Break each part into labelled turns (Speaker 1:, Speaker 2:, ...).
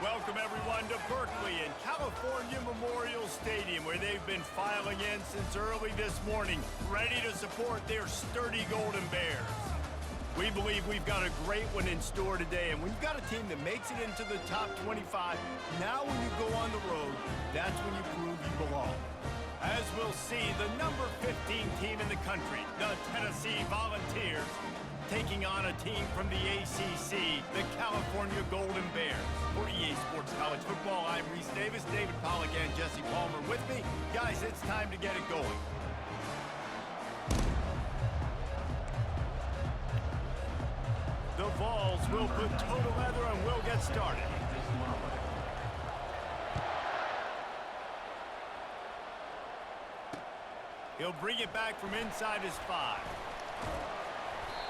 Speaker 1: Welcome everyone to Berkeley and California Memorial Stadium, where they've been filing in since early this morning, ready to support their sturdy Golden Bears. We believe we've got a great one in store today, and when you've got a team that makes it into the top 25, now when you go on the road, that's when you prove you belong. As we'll see, the number 15 team in the country, the Tennessee Volunteers, taking on a team from the ACC, the California Golden Bears. For EA Sports College Football, I'm Reese Davis, David Pollack, and Jesse Palmer with me. Guys, it's time to get it going. The Vols will put total leather and we'll get started. He'll bring it back from inside his 5.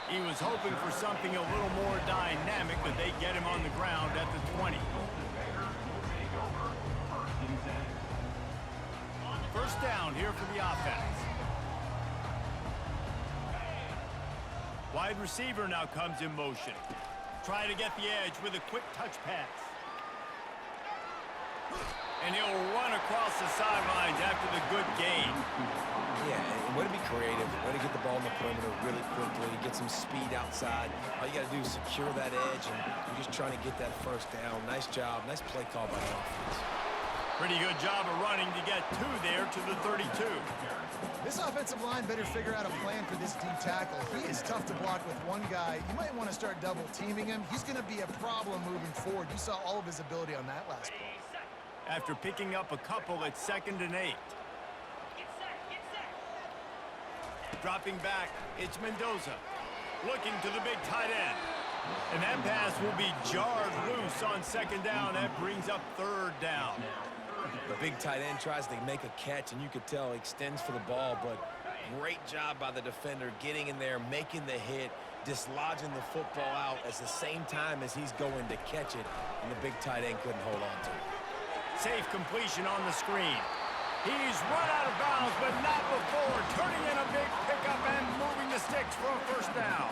Speaker 1: He was hoping for something a little more dynamic, but they get him on the ground at the 20. First down here for the offense. Wide receiver now comes in motion. Try to get the edge with a quick touch pass. And he'll run across the sidelines after the good gain.
Speaker 2: Yeah, and way to be creative, way to get the ball in the perimeter really quickly, get some speed outside. All you got to do is secure that edge, and you're just trying to get that first down. Nice job, nice play call by the offense.
Speaker 1: Pretty good job of running to get 2 there to the 32.
Speaker 3: This offensive line better figure out a plan for this deep tackle. He is tough to block with one guy. You might want to start double teaming him. He's going to be a problem moving forward. You saw all of his ability on that last play.
Speaker 1: After picking up a couple at 2nd and 8. Dropping back, it's Mendoza. Looking to the big tight end. And that pass will be jarred loose on 2nd down. That brings up 3rd down.
Speaker 2: The big tight end tries to make a catch, and you could tell he extends for the ball, but great job by the defender getting in there, making the hit, dislodging the football out at the same time as he's going to catch it, and the big tight end couldn't hold on to it.
Speaker 1: Safe completion on the screen. He's run out of bounds, but not before turning in a big pickup and moving the sticks for a 1st down.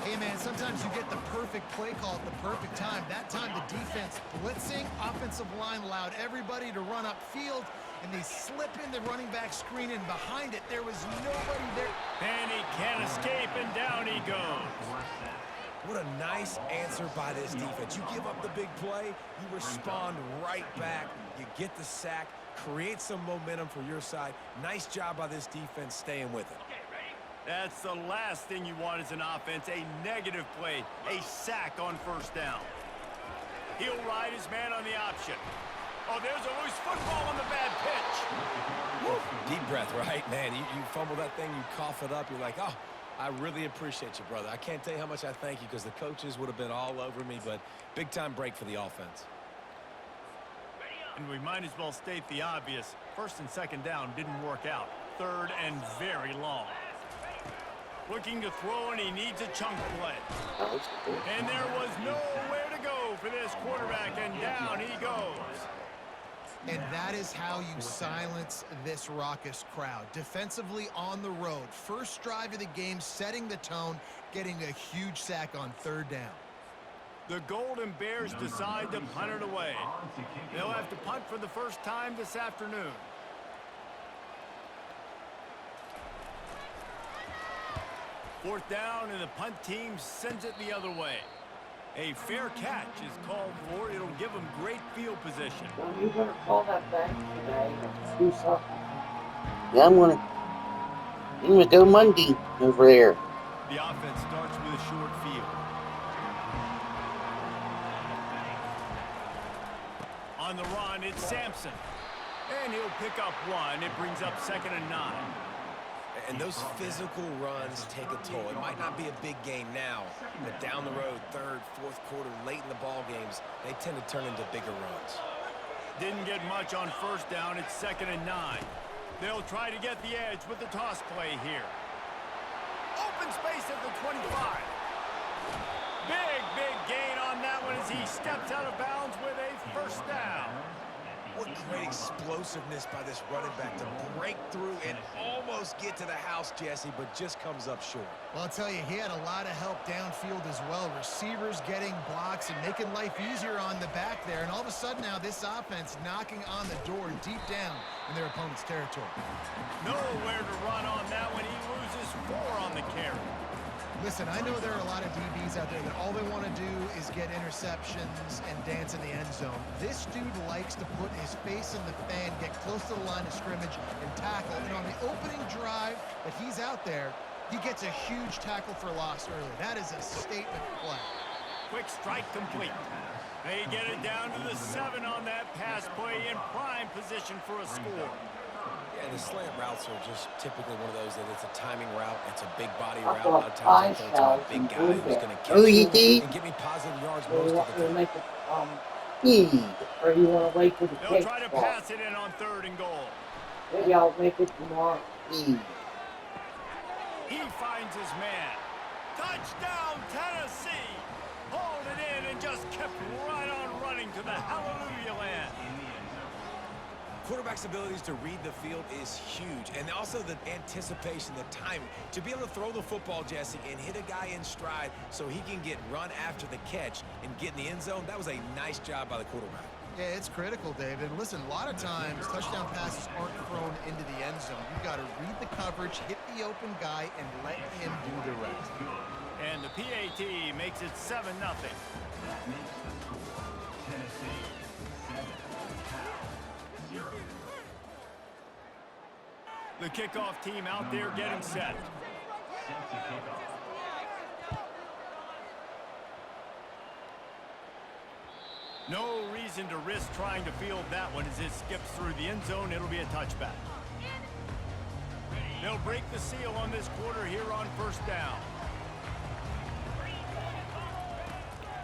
Speaker 3: Hey, man, sometimes you get the perfect play call at the perfect time. That time the defense blitzing, offensive line allowed everybody to run upfield, and they slip in the running back screen, and behind it, there was nobody there.
Speaker 1: And he can't escape, and down he goes.
Speaker 2: What a nice answer by this defense. You give up the big play, you respond right back, you get the sack, create some momentum for your side. Nice job by this defense staying with it.
Speaker 1: That's the last thing you want as an offense, a negative play, a sack on 1st down. He'll ride his man on the option. Oh, there's a loose football on the bad pitch.
Speaker 2: Woo. Deep breath, right? Man, you fumble that thing, you cough it up, you're like, oh, I really appreciate you, brother. I can't tell you how much I thank you, because the coaches would have been all over me, but big-time break for the offense.
Speaker 1: And we might as well state the obvious. 1st and 2nd down didn't work out. 3rd and very long. Looking to throw, and he needs a chunk play. And there was nowhere to go for this quarterback, and down he goes.
Speaker 3: And that is how you silence this raucous crowd. Defensively on the road. First drive of the game, setting the tone, getting a huge sack on 3rd down.
Speaker 1: The Golden Bears decide to punt it away. They'll have to punt for the first time this afternoon. Fourth down, and the punt team sends it the other way. A fair catch is called for. It'll give them great field position.
Speaker 4: Well, you better call that back today and do something. Yeah, I'm gonna go Monday over there.
Speaker 1: The offense starts with a short field. On the run, it's Sampson. And he'll pick up 1. It brings up 2nd and 9.
Speaker 2: And those physical runs take a toll. It might not be a big game now, but down the road, 3rd, 4th quarter, late in the ball games, they tend to turn into bigger runs.
Speaker 1: Didn't get much on 1st down. It's 2nd and 9. They'll try to get the edge with the toss play here. Open space at the 25. Big gain on that one as he steps out of bounds with a 1st down.
Speaker 2: What Great explosiveness by this running back to break through and almost get to the house, Jesse, but just comes up short.
Speaker 3: Well, I'll tell you, he had a lot of help downfield as well. Receivers getting blocks and making life easier on the back there. And all of a sudden now, this offense knocking on the door deep down in their opponent's territory.
Speaker 1: Nowhere to run on that one. He loses 4 on the carry.
Speaker 3: Listen, I know there are a lot of DBs out there that all they want to do is get interceptions and dance in the end zone. This dude likes to put his face in the fan, get close to the line of scrimmage, and tackle. And on the opening drive that he's out there, he gets a huge tackle for loss early. That is a statement play.
Speaker 1: Quick strike complete. They get it down to the 7 on that pass play in prime position for a score.
Speaker 2: Yeah, the slant routes are just typically one of those that it's a timing route. It's a big body route. A lot of times I throw to a big guy who's going to catch you and give me positive yards most of the time.
Speaker 4: Or you want to wait for the
Speaker 1: They'll
Speaker 4: kick
Speaker 1: try to
Speaker 4: ball.
Speaker 1: pass it in on 3rd and goal.
Speaker 4: Maybe I'll make it tomorrow.
Speaker 1: He finds his man. Touchdown, Tennessee! Hauled it in and just kept right on running to the hallelujah land.
Speaker 2: Quarterback's abilities to read the field is huge, and also the anticipation, the timing. To be able to throw the football, Jesse, and hit a guy in stride so he can get run after the catch and get in the end zone, that was a nice job by the quarterback.
Speaker 3: Yeah, it's critical, David. Listen, a lot of times touchdown passes aren't thrown into the end zone. You've got to read the coverage, hit the open guy, and let him do the rest.
Speaker 1: And the PAT makes it 7-0. The kickoff team out there getting set. No reason to risk trying to field that one as it skips through the end zone. It'll be a touchback. They'll break the seal on this quarter here on 1st down.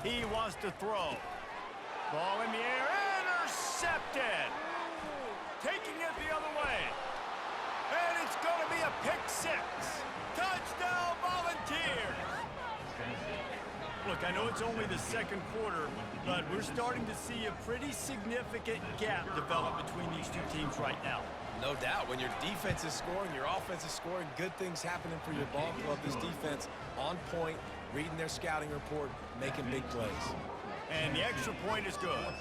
Speaker 1: He wants to throw. Ball in the air, intercepted. Taking it the other way. And it's going to be a pick 6. Touchdown, Volunteers. Look, I know it's only the 2nd quarter, but we're starting to see a pretty significant gap develop between these two teams right now.
Speaker 2: No doubt. When your defense is scoring, your offense is scoring, good things happening for your ball club. This defense on point, reading their scouting report, making big plays.
Speaker 1: And the extra point is good.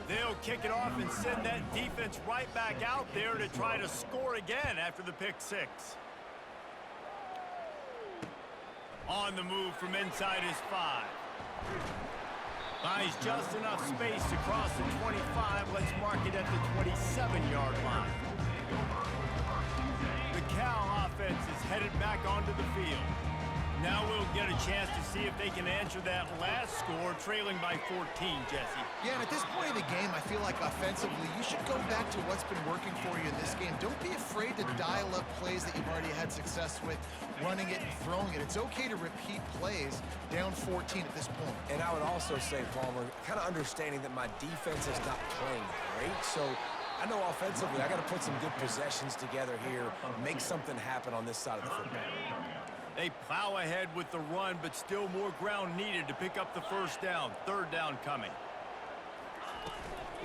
Speaker 1: They'll kick it off and send that defense right back out there to try to score again after the pick 6. On the move from inside his 5. Buys just enough space to cross the 25. Let's mark it at the 27-yard line. The Cal offense is headed back onto the field. Now we'll get a chance to see if they can answer that last score, trailing by 14, Jesse.
Speaker 3: Yeah, and at this point in the game, I feel like offensively, you should go back to what's been working for you in this game. Don't be afraid to dial up plays that you've already had success with, running it and throwing it. It's okay to repeat plays down 14 at this point.
Speaker 2: And I would also say, Palmer, kind of understanding that my defense is not playing great, so I know offensively I got to put some good possessions together here, make something happen on this side of the football.
Speaker 1: They plow ahead with the run, but still more ground needed to pick up the 1st down. 3rd down coming.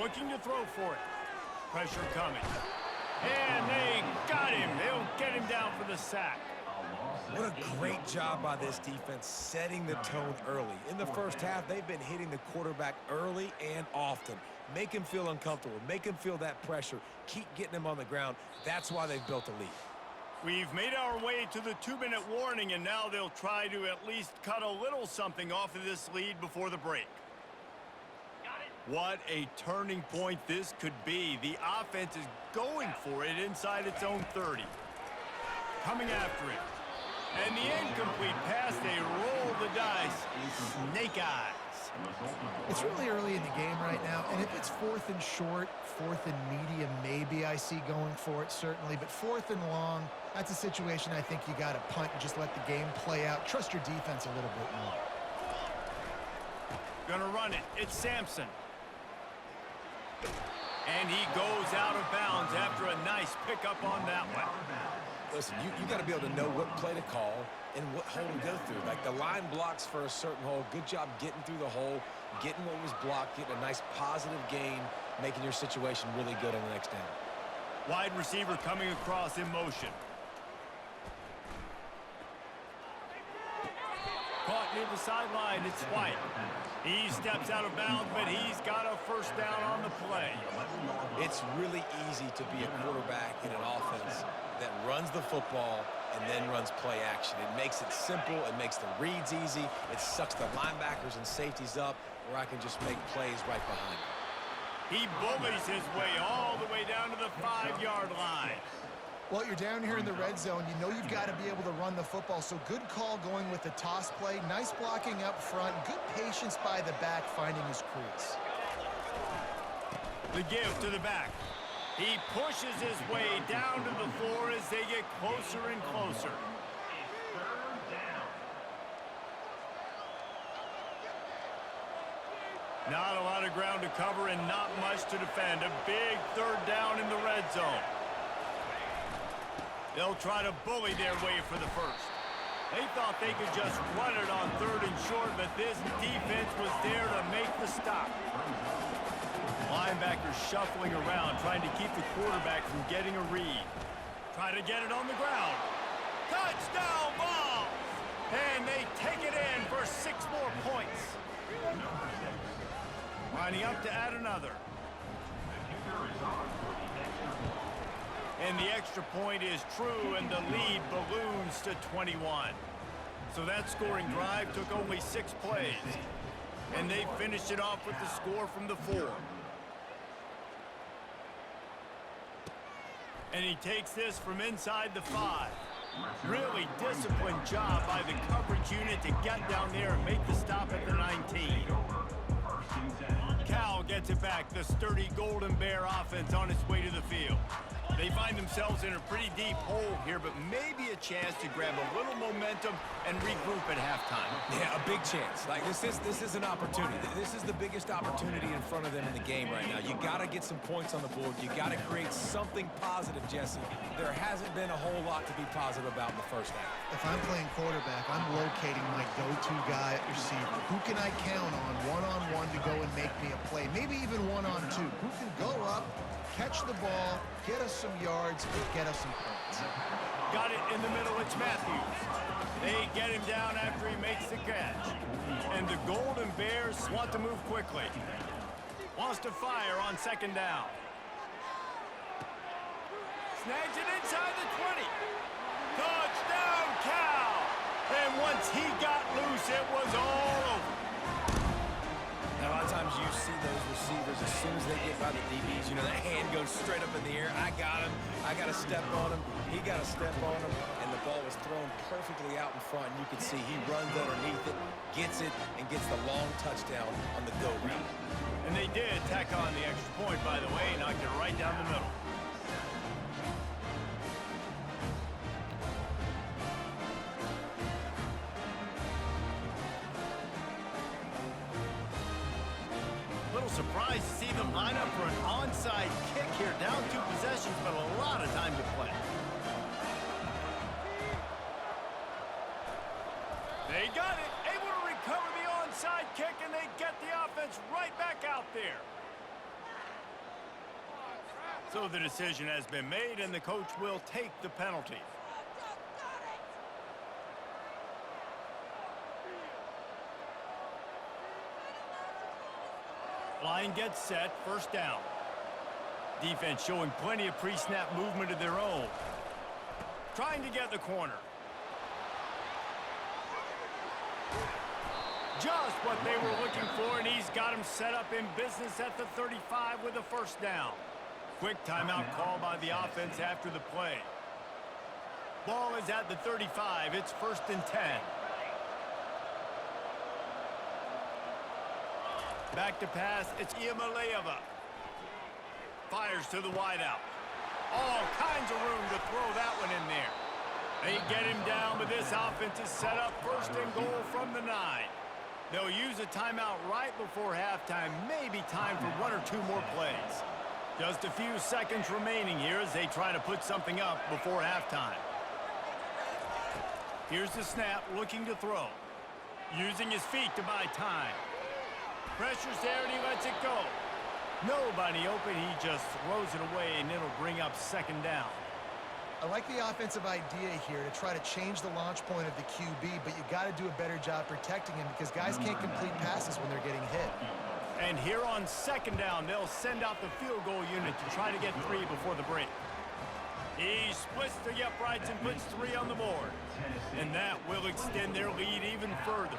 Speaker 1: Looking to throw for it. Pressure coming. And they got him. They'll get him down for the sack.
Speaker 2: What a great job by this defense setting the tone early. In the 1st half, they've been hitting the quarterback early and often. Make him feel uncomfortable. Make him feel that pressure. Keep getting him on the ground. That's why they've built a lead.
Speaker 1: We've made our way to the 2-minute warning, and now they'll try to at least cut a little something off of this lead before the break. What a turning point this could be. The offense is going for it inside its own 30. Coming after it. And the incomplete pass, they roll the dice. Snake eyes.
Speaker 3: It's really early in the game right now, and if it's 4th and short, 4th and medium, maybe I see going for it, certainly. But 4th and long, that's a situation I think you got to punt and just let the game play out. Trust your defense a little bit more.
Speaker 1: Gonna run it. It's Sampson. And he goes out of bounds after a nice pickup on that one.
Speaker 2: Listen, you got to be able to know what play to call and what hole to go through. Like the line blocks for a certain hole. Good job getting through the hole, getting what was blocked, getting a nice positive gain, making your situation really good on the next down.
Speaker 1: Wide receiver coming across in motion. Caught near the sideline, it's White. He steps out of bounds, but he's got a first down on the play.
Speaker 2: It's really easy to be a quarterback in an offense that runs the football and then runs play action. It makes it simple. It makes the reads easy. It sucks the linebackers and safeties up where I can just make plays right behind him.
Speaker 1: He bullies his way all the way down to the 5-yard line.
Speaker 3: Well, you're down here in the red zone. You know you've got to be able to run the football, so good call going with the toss play. Nice blocking up front. Good patience by the back finding his crease.
Speaker 1: The give to the back. He pushes his way down to the floor as they get closer and closer. Not a lot of ground to cover and not much to defend. A big third down in the red zone. They'll try to bully their way for the first. They thought they could just run it on 3rd and short, but this defense was there to make the stop. Linebackers shuffling around, trying to keep the quarterback from getting a read. Try to get it on the ground. Touchdown ball! And they take it in for 6 more points. Lining up to add another. And the extra point is true, and the lead balloons to 21. So that scoring drive took only 6 plays. And they finished it off with the score from the 4. And he takes this from inside the 5. Really disciplined job by the coverage unit to get down there and make the stop at the 19. Cal gets it back. The sturdy Golden Bear offense on its way to the field. They find themselves in a pretty deep hole here, but maybe a chance to grab a little momentum and regroup at halftime.
Speaker 2: Yeah, a big chance. Like this is an opportunity. This is the biggest opportunity in front of them in the game right now. You got to get some points on the board. You got to create something positive, Jesse. There hasn't been a whole lot to be positive about in the first half.
Speaker 3: If I'm playing quarterback, I'm locating my go-to guy at receiver. Who can I count on one-on-one to go and make me a play? Maybe even one-on-two. Who can go up, catch the ball, get us some yards, and get us some points.
Speaker 1: Got it in the middle, it's Matthews. They get him down after he makes the catch. And the Golden Bears want to move quickly. Wants to fire on 2nd down. Snags it inside the 20. Touchdown, Cal! And once he got loose, it was all over.
Speaker 2: Now, a lot of times you see those receivers, as soon as they get by the DBs, you know, that hand goes straight up in the air. I got him. I got to step on him. He got to step on him. And the ball was thrown perfectly out in front. And you can see he runs underneath it, gets it, and gets the long touchdown on the go route.
Speaker 1: And they did tack on the extra point, by the way, knocked it right down the middle. Surprised to see them line up for an onside kick here. Down 2 possessions, but a lot of time to play. They got it. Able to recover the onside kick, and they get the offense right back out there. So the decision has been made, and the coach will take the penalty. Line gets set, 1st down. Defense showing plenty of pre-snap movement of their own. Trying to get the corner. Just what they were looking for, and he's got him set up in business at the 35 with a 1st down. Quick timeout call by the offense after the play. Ball is at the 35. It's 1st and 10. Back to pass, it's Iamaleava. Fires to the wideout. All kinds of room to throw that one in there. They get him down, but this offense is set up 1st and goal from the 9. They'll use a timeout right before halftime. Maybe time for 1 or 2 more plays. Just a few seconds remaining here as they try to put something up before halftime. Here's the snap, looking to throw. Using his feet to buy time. Pressure's there and he lets it go. Nobody open, he just throws it away and it'll bring up second down.
Speaker 3: I like the offensive idea here to try to change the launch point of the QB, but you got to do a better job protecting him because guys can't complete passes when they're getting hit.
Speaker 1: And here on second down, they'll send out the field goal unit to try to get 3 before the break. He splits the uprights and puts 3 on the board. And that will extend their lead even further.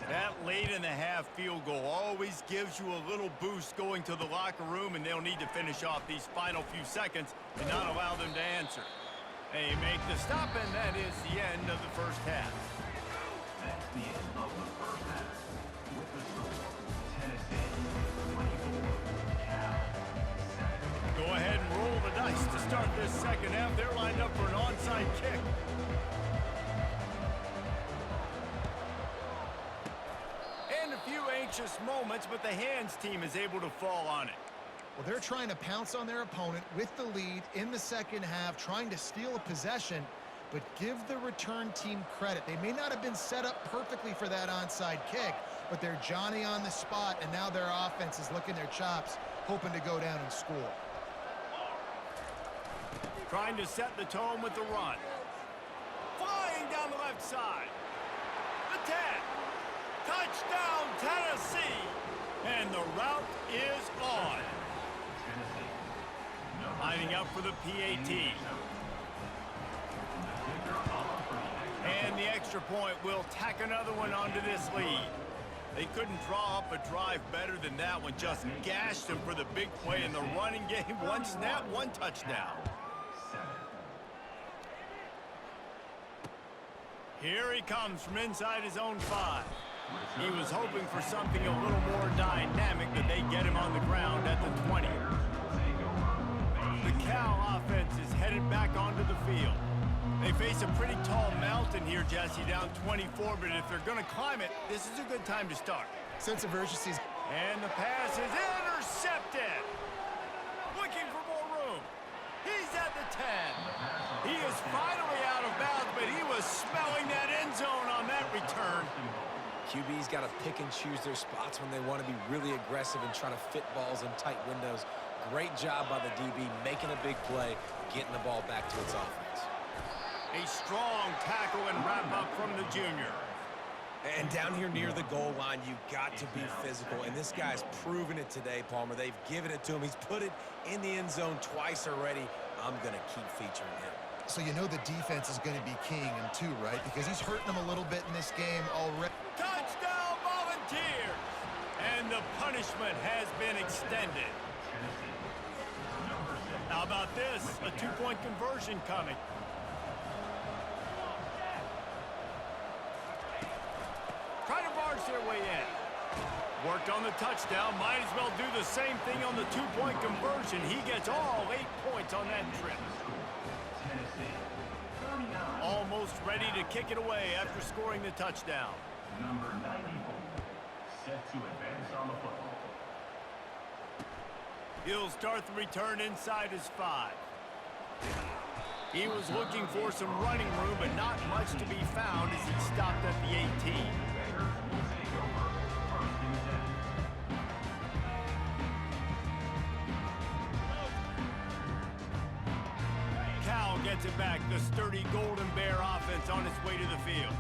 Speaker 1: That late in the half field goal always gives you a little boost going to the locker room, and they'll need to finish off these final few seconds and not allow them to answer. They make the stop, and that is the end of the first half.
Speaker 5: That's the end of the first half. With the score, Tennessee 24, Cal 7.
Speaker 1: Go ahead and roll the dice to start this second half. They're lined up for an onside kick. And a few anxious moments, but the hands team is able to fall on it.
Speaker 3: Well, they're trying to pounce on their opponent with the lead in the second half, trying to steal a possession, but give the return team credit. They may not have been set up perfectly for that onside kick, but they're Johnny on the spot, and now their offense is licking their chops, hoping to go down and score.
Speaker 1: Trying to set the tone with the run. Flying down the left side. The 10. Touchdown, Tennessee. And the route is on. Lining up for the PAT. And the extra point will tack another one onto this lead. They couldn't draw up a drive better than that one. Just gashed them for the big play in the running game. 1 snap, 1 touchdown. Here he comes from inside his own 5. He was hoping for something a little more dynamic, but they get him on the ground at the 20. The Cal offense is headed back onto the field. They face a pretty tall mountain here, Jesse, down 24, but if they're going to climb it, this is a good time to start.
Speaker 3: Sense of urgency.
Speaker 1: And the pass is intercepted. Looking for more room. He's at the 10. He is finally out of bounds, but he was smelling that end zone on that return.
Speaker 2: QB's got to pick and choose their spots when they want to be really aggressive and try to fit balls in tight windows. Great job by the DB making a big play, getting the ball back to its offense.
Speaker 1: A strong tackle and wrap up from the junior.
Speaker 2: And down here near the goal line, you've got to be physical. And this guy's proven it today, Palmer. They've given it to him. He's put it in the end zone twice already. I'm going to keep featuring him.
Speaker 3: So you know the defense is going to be keying him too, right? Because he's hurting them a little bit in this game already.
Speaker 1: Touchdown, Volunteers! And the punishment has been extended. How about this? A 2-point conversion coming. Trying to barge their way in. Worked on the touchdown. Might as well do the same thing on the 2-point conversion. He gets all 8 points on that trip. Almost ready to kick it away after scoring the touchdown.
Speaker 5: Number 94, set to advance on the football.
Speaker 1: He'll start the return inside his 5. He was looking for some running room, but not much to be found as he stopped at the 18. Cal gets it back. The sturdy Golden Bear offense on its way to the field.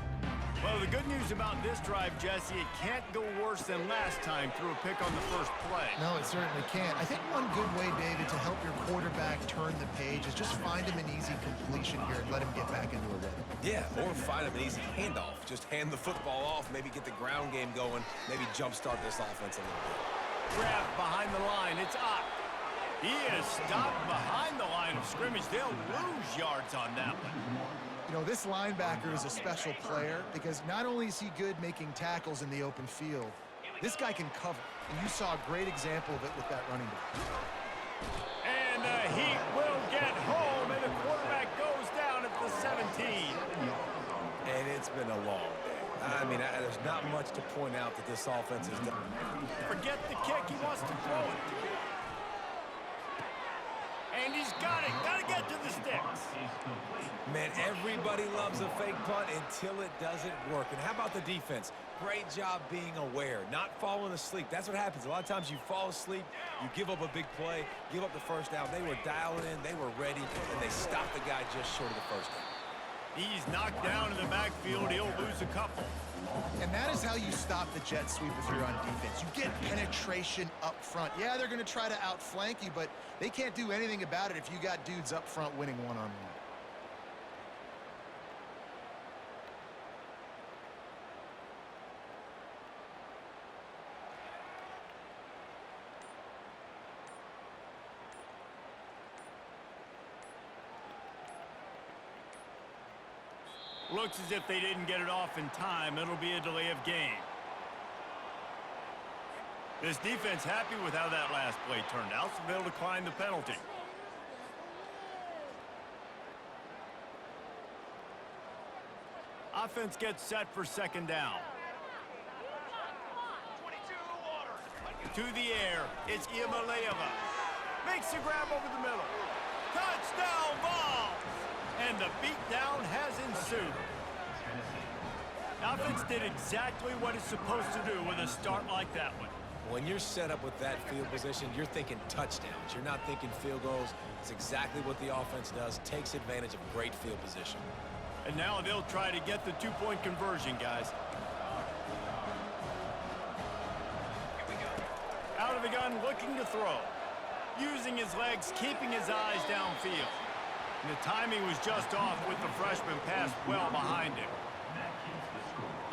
Speaker 1: Well, the good news about this drive, Jesse, it can't go worse than last time through a pick on the first play.
Speaker 3: No, it certainly can't. I think one good way, David, to help your quarterback turn the page is just find him an easy completion here and let him get back into a rhythm.
Speaker 2: Yeah, or find him an easy handoff. Just hand the football off, maybe get the ground game going, maybe jumpstart this offense a little bit.
Speaker 1: Grab behind the line. It's up. He is stopped behind the line of scrimmage. They'll lose yards on that one.
Speaker 3: You know, this linebacker is a special player because not only is he good making tackles in the open field, this guy can cover. And you saw a great example of it with that running back.
Speaker 1: And the heat will get home, and the quarterback goes down at the 17.
Speaker 2: And it's been a long day. I mean, there's not much to point out that this offense has done.
Speaker 1: Forget the kick. He wants to throw it.
Speaker 2: Everybody loves a fake punt until it doesn't work. And how about the defense? Great job being aware, not falling asleep. That's what happens. A lot of times you fall asleep, you give up a big play, give up the first down. They were dialing in, they were ready, and they stopped the guy just short of the first down.
Speaker 1: He's knocked down in the backfield. He'll lose a couple.
Speaker 3: And that is how you stop the jet sweep if you're on defense. You get penetration up front. Yeah, they're going to try to outflank you, but they can't do anything about it if you got dudes up front winning one-on-one.
Speaker 1: Looks as if they didn't get it off in time. It'll be a delay of game. This defense happy with how that last play turned out, so they'll decline the penalty. Offense gets set for second down. To the air, it's Iamaleava. Makes the grab over the middle. Touchdown ball! And the beatdown has ensued. Offense did exactly what it's supposed to do with a start like that one.
Speaker 2: When you're set up with that field position, you're thinking touchdowns. You're not thinking field goals. It's exactly what the offense does, takes advantage of great field position.
Speaker 1: And now they'll try to get the two-point conversion, guys. Out of the gun, looking to throw. Using his legs, keeping his eyes downfield. And the timing was just off with the freshman pass well behind him.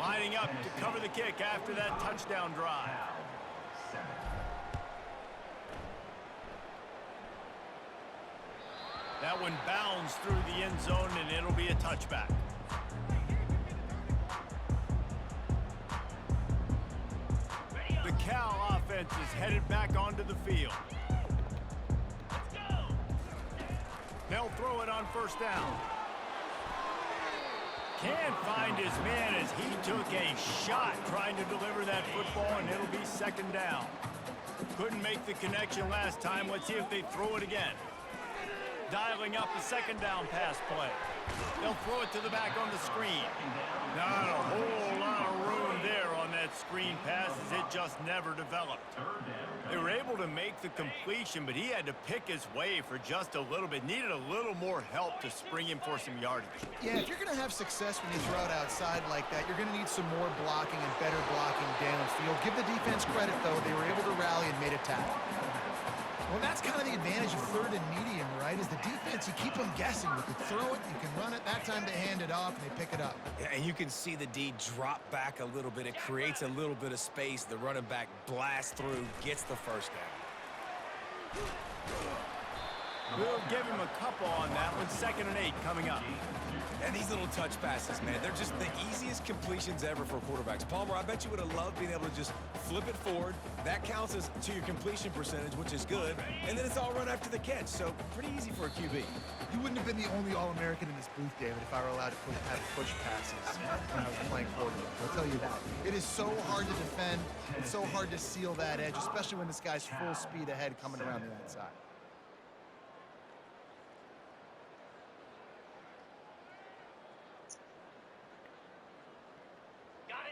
Speaker 1: Lining up to cover the kick after that touchdown drive. That one bounds through the end zone, and it'll be a touchback. The Cal offense is headed back onto the field. They'll throw it on first down. Can't find his man as he took a shot trying to deliver that football, and it'll be second down. Couldn't make the connection last time. Let's see if they throw it again. Dialing up the second down pass play. They'll throw it to the back on the screen. Not a whole lot of room there on that screen pass as it just never developed. They were able to make the completion, but he had to pick his way for just a little bit. Needed a little more help to spring him for some yardage.
Speaker 3: Yeah, if you're going to have success when you throw it outside like that, you're going to need some more blocking and better blocking downfield. Give the defense credit, though. They were able to rally and made a tackle. Well, that's kind of the advantage of third and medium, right? Is the defense, you keep them guessing. You can throw it, you can run it. That time they hand it off, and they pick it up.
Speaker 2: Yeah, and you can see the D drop back a little bit. It creates a little bit of space. The running back blasts through, gets the first down.
Speaker 1: We'll give him a couple on that one. 2nd and 8 coming up.
Speaker 2: And these little touch passes, man, they're just the easiest completions ever for quarterbacks. Palmer, I bet you would have loved being able to just flip it forward. That counts as to your completion percentage, which is good. And then it's all run after the catch, so pretty easy for a QB.
Speaker 3: You wouldn't have been the only All-American in this booth, David, if I were allowed to have push passes when I was playing quarterback. I'll tell you that. It is so hard to defend. It's so hard to seal that edge, especially when this guy's full speed ahead coming around the outside.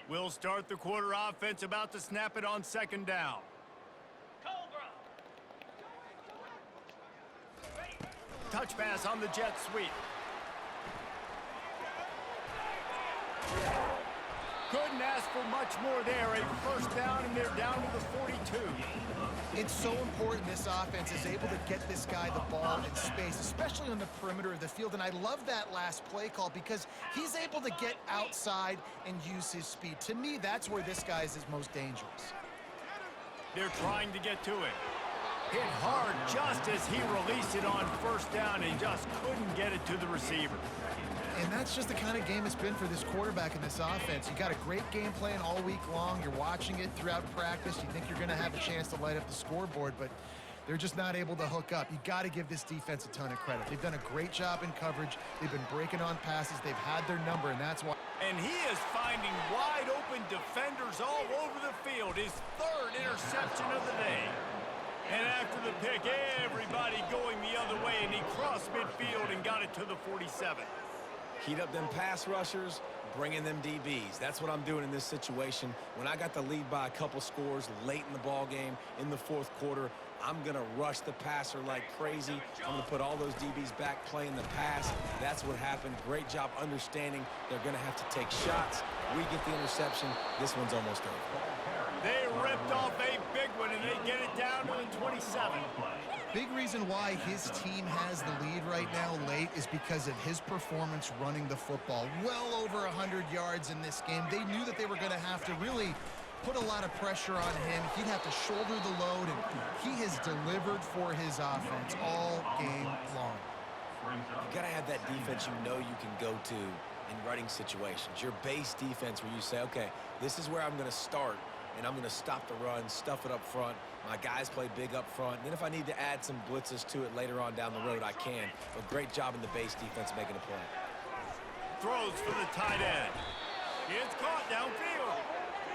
Speaker 1: We'll start the quarter offense, about to snap it on second down. Touch pass on the jet sweep. Couldn't ask for much more there. A first down, and they're down to the 42.
Speaker 3: It's so important this offense is able to get this guy the ball in space, especially on the perimeter of the field. And I love that last play call because he's able to get outside and use his speed. To me, that's where this guy is his most dangerous.
Speaker 1: They're trying to get to it. Hit hard just as he released it on first down and just couldn't get it to the receiver.
Speaker 3: And that's just the kind of game it's been for this quarterback in this offense. You got a great game plan all week long. You're watching it throughout practice. You think you're going to have a chance to light up the scoreboard, but they're just not able to hook up. You got to give this defense a ton of credit. They've done a great job in coverage. They've been breaking on passes. They've had their number, and that's why.
Speaker 1: And he is finding wide open defenders all over the field. His 3rd interception of the day. And after the pick, everybody going the other way, and he crossed midfield and got it to the 47.
Speaker 2: Heat up them pass rushers, bring in them DBs. That's what I'm doing in this situation. When I got the lead by a couple scores late in the ball game, in the fourth quarter, I'm going to rush the passer like crazy. I'm going to put all those DBs back playing the pass. That's what happened. Great job understanding they're going to have to take shots. We get the interception. This one's almost over.
Speaker 1: They ripped off a big one, and they get it down to the 27.
Speaker 3: Big reason why his team has the lead right now late is because of his performance running the football. Well over 100 yards in this game. They knew that they were going to have to really put a lot of pressure on him. He'd have to shoulder the load, and he has delivered for his offense all game long.
Speaker 2: You got to have that defense you know you can go to in running situations. Your base defense where you say, okay, this is where I'm going to start, and I'm going to stop the run, stuff it up front. My guys play big up front. And then if I need to add some blitzes to it later on down the road, I can. But great job in the base defense making a play.
Speaker 1: Throws for the tight end. It's caught downfield.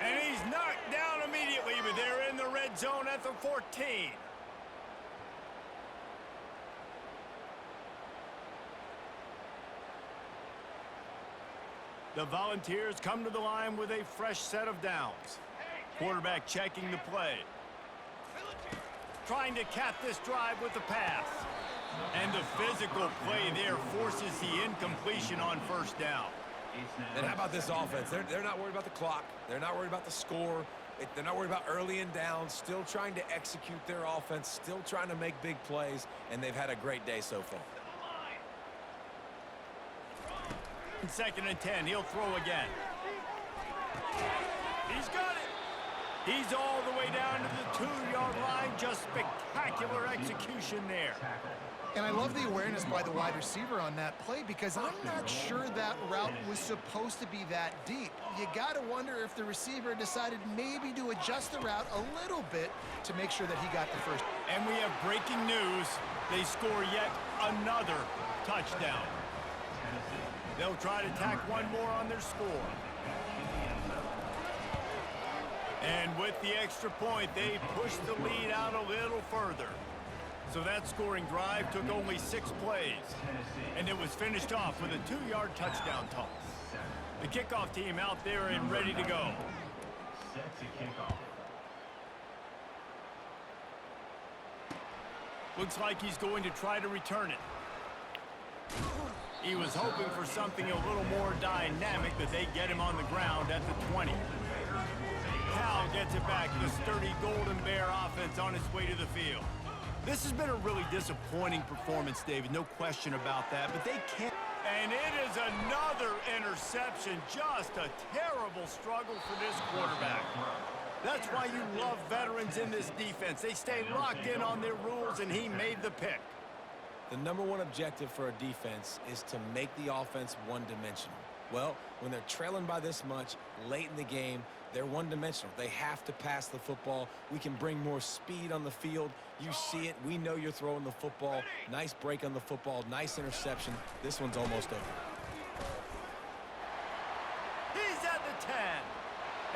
Speaker 1: And he's knocked down immediately, but they're in the red zone at the 14. The Volunteers come to the line with a fresh set of downs. Quarterback checking the play. Trying to cap this drive with the pass. And the physical play there forces the incompletion on first down.
Speaker 2: And how about this offense? They're not worried about the clock. They're not worried about the score. They're not worried about early and down. Still trying to execute their offense. Still trying to make big plays. And they've had a great day so far.
Speaker 1: 2nd and 10. He'll throw again. He's got it. He's all the way down to the 2-yard line. Just spectacular execution there.
Speaker 3: And I love the awareness by the wide receiver on that play because I'm not sure that route was supposed to be that deep. You got to wonder if the receiver decided maybe to adjust the route a little bit to make sure that he got the first.
Speaker 1: And we have breaking news. They score yet another touchdown. They'll try to tack one more on their score. And with the extra point, they push the lead out a little further. So that scoring drive took only 6 plays, and it was finished off with a 2-yard touchdown toss. The kickoff team out there and ready to go.
Speaker 5: Set to kick off.
Speaker 1: Looks like he's going to try to return it. He was hoping for something a little more dynamic, but they get him on the ground at the 20. Cal gets it back. The sturdy Golden Bear offense on its way to the field. This has been a really disappointing performance, David. No question about that, but they can't. And it is another interception. Just a terrible struggle for this quarterback. That's why you love veterans in this defense. They stay locked in on their rules, and he made the pick.
Speaker 2: The #1 objective for a defense is to make the offense one-dimensional. Well, when they're trailing by this much late in the game, they're one-dimensional. They have to pass the football. We can bring more speed on the field. You see it. We know you're throwing the football. Nice break on the football. Nice interception. This one's almost over.
Speaker 1: He's at the 10.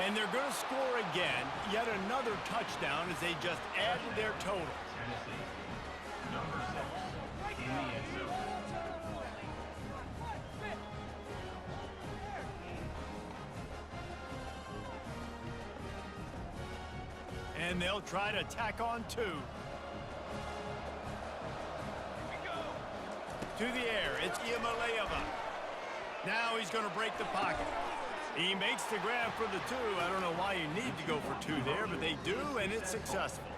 Speaker 1: And they're going to score again. Yet another touchdown as they just add to their total.
Speaker 5: Tennessee, number 6, in the end zone.
Speaker 1: And they'll try to tack on 2. To the air, it's Iamaleava. Now he's going to break the pocket. He makes the grab for the 2. I don't know why you need to go for 2 there, but they do, and it's successful.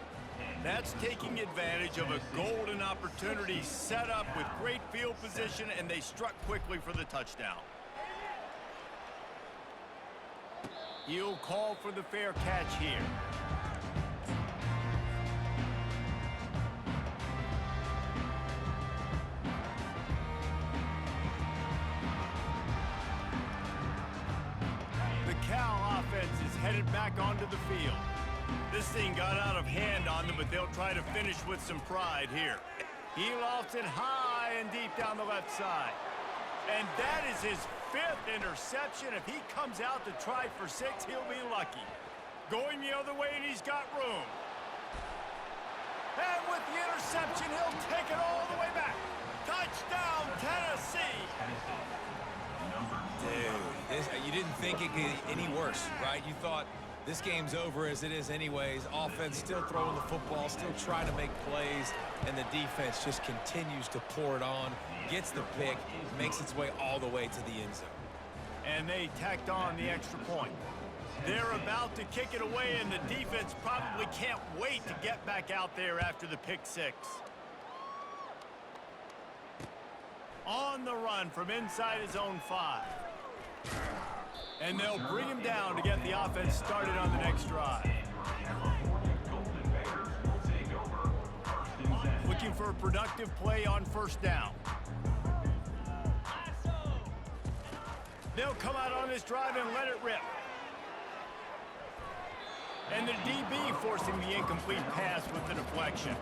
Speaker 1: That's taking advantage of a golden opportunity set up with great field position, and they struck quickly for the touchdown. He'll call for the fair catch here. Headed back onto the field. This thing got out of hand on them, but they'll try to finish with some pride here. He lofts it high and deep down the left side. And that is his 5th interception. If he comes out to try for 6, he'll be lucky. Going the other way, and he's got room. And with the interception, he'll take it all the way back. Touchdown, Tennessee!
Speaker 2: Dude, you didn't think it could get any worse, right? You thought this game's over as it is anyways. Offense still throwing the football, still trying to make plays, and the defense just continues to pour it on, gets the pick, makes its way all the way to the end zone.
Speaker 1: And they tacked on the extra point. They're about to kick it away, and the defense probably can't wait to get back out there after the pick six. On the run from inside his own 5. And they'll bring him down to get the offense started on the next drive. Looking for a productive play on first down. They'll come out on this drive and let it rip. And the DB forcing the incomplete pass with the deflection.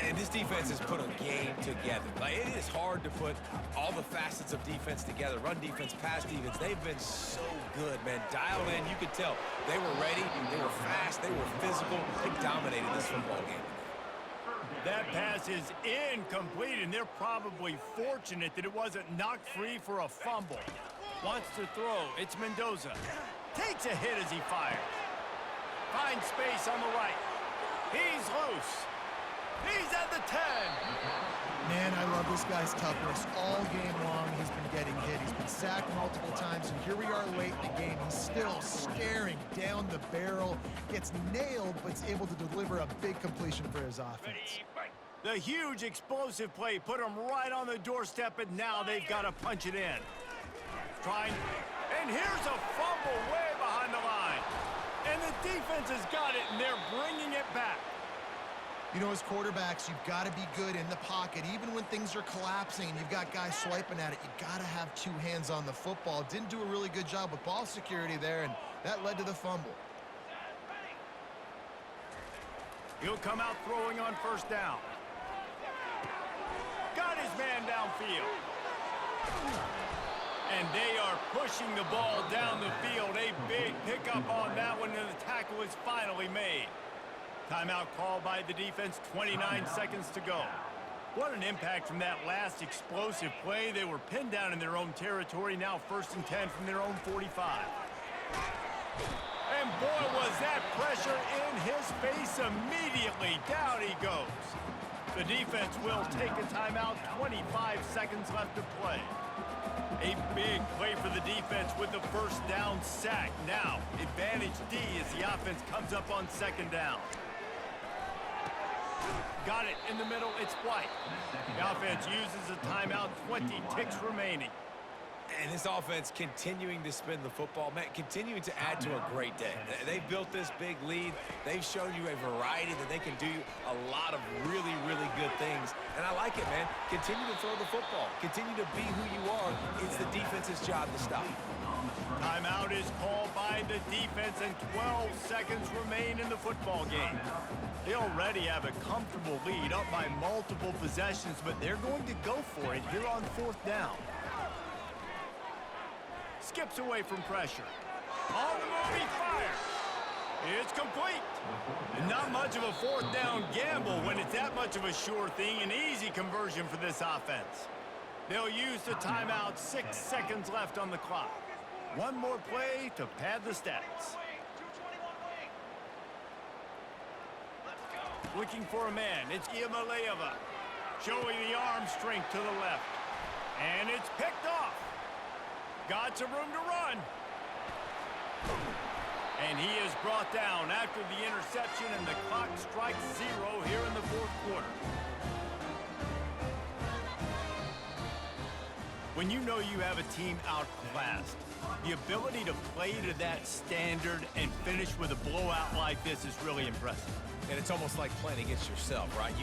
Speaker 2: And this defense has put a game together. Like, it is hard to put all the facets of defense together. Run defense, pass defense. They've been so good, man. Dialed in. You could tell they were ready. They were fast. They were physical. They dominated this football game.
Speaker 1: That pass is incomplete, and they're probably fortunate that it wasn't knocked free for a fumble. Wants to throw. It's Mendoza. Takes a hit as he fires. Finds space on the right. He's loose. He's at the 10.
Speaker 3: Man, I love this guy's toughness. All game long, he's been getting hit. He's been sacked multiple times, and here we are late in the game. He's still staring down the barrel, gets nailed, but is able to deliver a big completion for his offense.
Speaker 1: The huge explosive play put him right on the doorstep, and now they've got to punch it in. And here's a fumble way behind the line. And the defense has got it, and they're bringing it back.
Speaker 3: You know, as quarterbacks, you've got to be good in the pocket. Even when things are collapsing and you've got guys swiping at it, you got to have 2 hands on the football. Didn't do a really good job with ball security there, and that led to the fumble.
Speaker 1: He'll come out throwing on first down. Got his man downfield. And they are pushing the ball down the field. A big pickup on that one, and the tackle is finally made. Timeout called by the defense, 29 seconds to go. What an impact from that last explosive play. They were pinned down in their own territory, now 1st and 10 from their own 45. And boy, was that pressure in his face immediately. Down he goes. The defense will take a timeout, 25 seconds left to play. A big play for the defense with the first down sack. Now, advantage D as the offense comes up on 2nd down. Got it in the middle, it's White. The offense uses a timeout, 20 ticks remaining.
Speaker 2: And this offense continuing to spin the football, man, continuing to add to a great day. They've built this big lead. They've shown you a variety that they can do a lot of really, really good things. And I like it, man. Continue to throw the football. Continue to be who you are. It's the defense's job to stop.
Speaker 1: Timeout is called by the defense, and 12 seconds remain in the football game. They already have a comfortable lead, up by multiple possessions, but they're going to go for it here on 4th down. Skips away from pressure. On the move, he fires. It's complete. And not much of a 4th down gamble when it's that much of a sure thing. An easy conversion for this offense. They'll use the timeout, 6 seconds left on the clock. One more play to pad the stats. Looking for a man, it's Iamaleava. Showing the arm strength to the left. And it's picked off. Got some room to run. And he is brought down after the interception, and the clock strikes 0 here in the 4th quarter. When you know you have a team outclassed, the ability to play to that standard and finish with a blowout like this is really impressive.
Speaker 2: And it's almost like playing against yourself, right?